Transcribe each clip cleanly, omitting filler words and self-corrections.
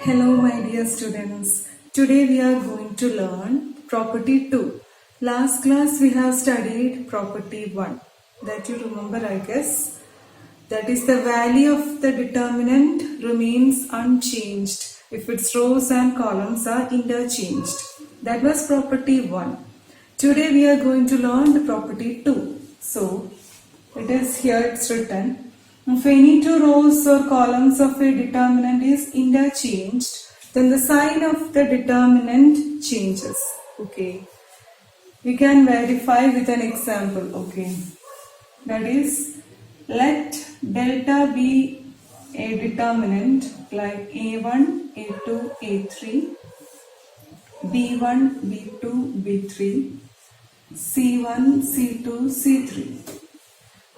Hello my dear students. Today we are going to learn property 2. Last class we have studied property 1. That you remember, I guess. That is, the value of the determinant remains unchanged if its rows and columns are interchanged. That was property 1. Today we are going to learn the property 2. So it is here, it's written. If any two rows or columns of a determinant is interchanged, then the sign of the determinant changes. Okay. We can verify with an example. Okay. That is, let delta be a determinant like A1, A2, A3, B1, B2, B3, C1, C2, C3.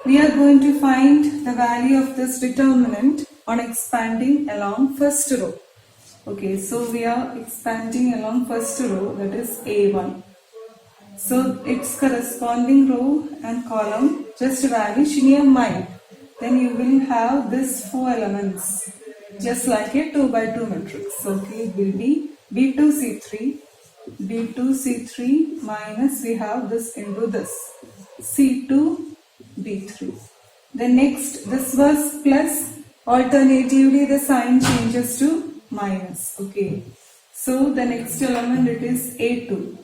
We are going to find the value of this determinant on expanding along first row. Okay, so we are expanding along first row, that is A1. So its corresponding row and column just vanish in your mind. Then you will have these four elements, just like a 2 by 2 matrix. Okay, it will be B2C3, B2C3 minus we have this into this, C2 B3. Then next, this was plus, alternatively the sign changes to minus. Okay, so the next element, it is A2.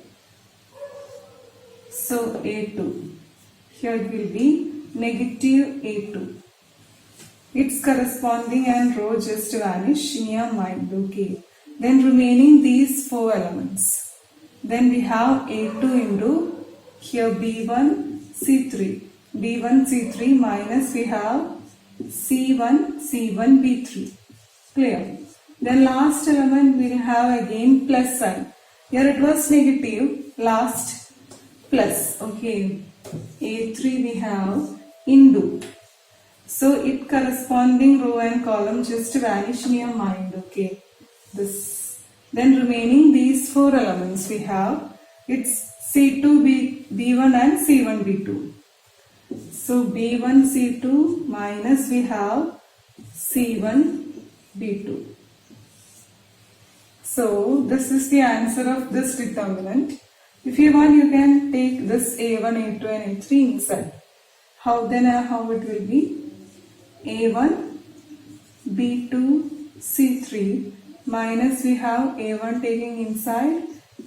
So A2, here it will be negative A2. Its corresponding and row just vanish in your mind. Okay, then remaining these four elements. Then we have A2 into here B1 C3. B1 C3 minus we have C1 B3. Clear? Then last element we will have again plus sign. Here it was negative, last plus. Okay, A3 we have into. So it corresponding row and column just vanish in your mind. Okay, this. Then remaining these four elements we have, it's C2 B1 and C1 B2. So B1 C2 minus we have C1 B2. So this is the answer of this determinant. If you want, you can take this A1, A2 and A3 inside. How it will be? A1 B2 C3 minus we have A1 taking inside,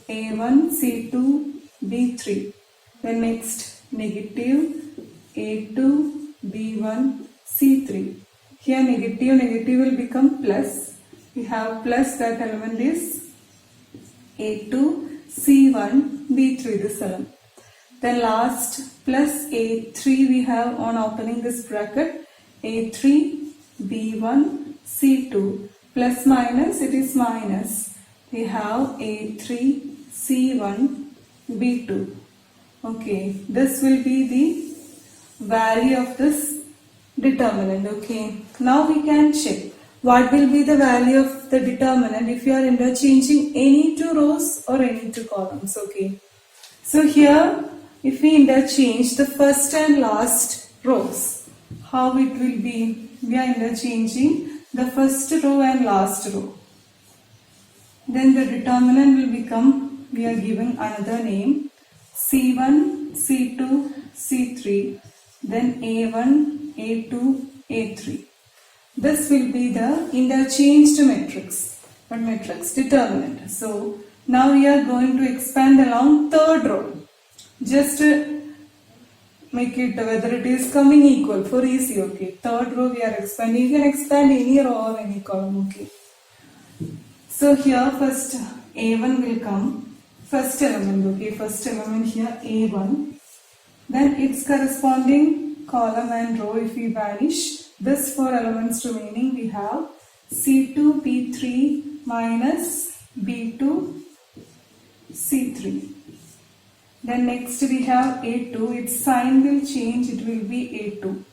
A1 C2 B3. Then next negative A2 B1 C3. Here negative will become plus. We have plus, that element is A2 C1 B3, this element. Then last plus A3 we have on opening this bracket, A3 B1 C2 plus minus, it is minus. We have A3 C1 B2. Okay, this will be the value of this determinant. Okay, now we can check what will be the value of the determinant if you are interchanging any two rows or any two columns. Okay, so here if we interchange the first and last rows, how it will be? We are interchanging the first row and last row. Then the determinant will become, we are giving another name, C1 C2 C3, then A1 A2 A3. This will be the interchanged matrix determinant. So now we are going to expand along third row. Just make it whether it is coming equal for easy. Okay, third row we are expanding. You can expand any row or any column. Okay, so here first A1 will come, first element. Okay, first element here A1. Then its corresponding column and row, if we vanish, this four elements remaining, we have C2 B3 minus B2 C3. Then next we have A2, its sign will change, it will be A2.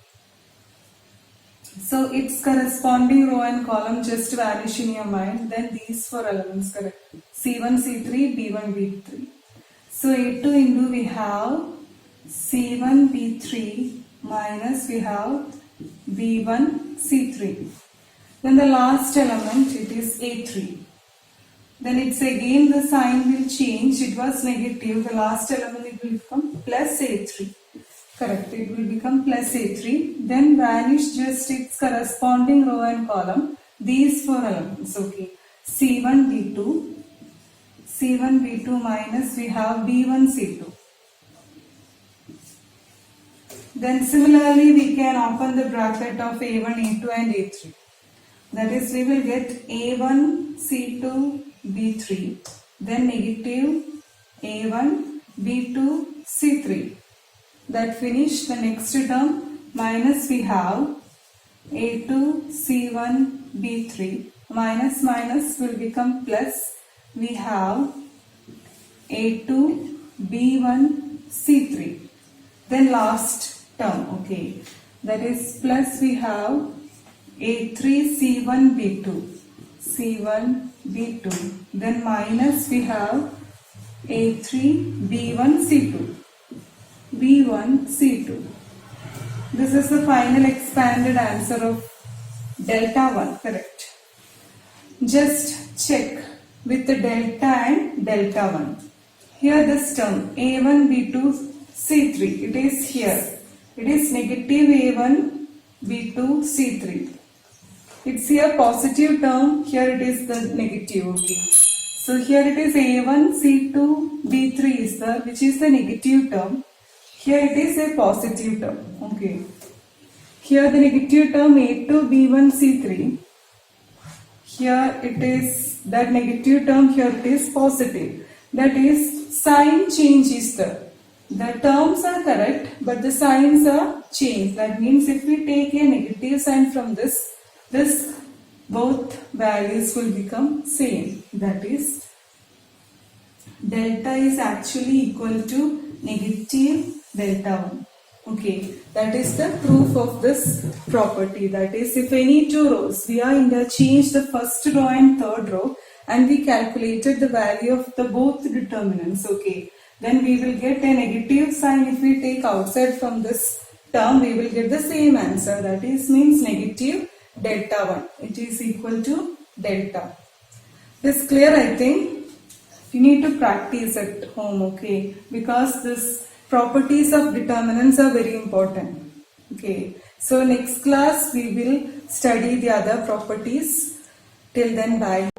So its corresponding row and column just vanish in your mind. Then these four elements, correct? C1 C3 B1 B3. So A2 into we have C1 B3 minus we have B1 C3. Then the last element, it is A3. Then it's again the sign will change. It was negative. The last element it will become plus A3. Correct. It will become plus A3. Then vanish just its corresponding row and column. These four elements. Okay. C1, B2. C1, B2 minus we have B1, C2. Then similarly we can open the bracket of A1, A2 and A3. That is, we will get A1, C2, B3, then negative A1, B2, C3. That finish. The next term minus we have A2, C1, B3. Minus minus will become plus. We have A2, B1, C3. Then last term, okay. That is plus we have A3, C1, B2. C1, B2. Then minus we have A3, B1, C2. B1, C2. This is the final expanded answer of delta 1, correct. Just check with the delta and delta 1. Here this term A1, B2, C3, it is here. It is negative A1, B2, C3. It's here positive term, here it is the negative, okay. So here it is A1, C2, B3 is the, which is the negative term. Here it is a positive term, okay. Here the negative term A2, B1, C3. Here it is that negative term, here it is positive. That is, sign change is there. The terms are correct, but the signs are changed. That means if we take a negative sign from this both values will become same. That is, delta is actually equal to negative delta 1. Okay, that is the proof of this property. That is, if any two rows, we are interchanged the first row and third row, and we calculated the value of the both determinants, okay, then we will get a negative sign. If we take outside from this term, we will get the same answer. That is, means negative delta 1. It is equal to delta. This clear, I think. You need to practice at home, okay, because this properties of determinants are very important. Okay, so next class we will study the other properties. Till then, bye.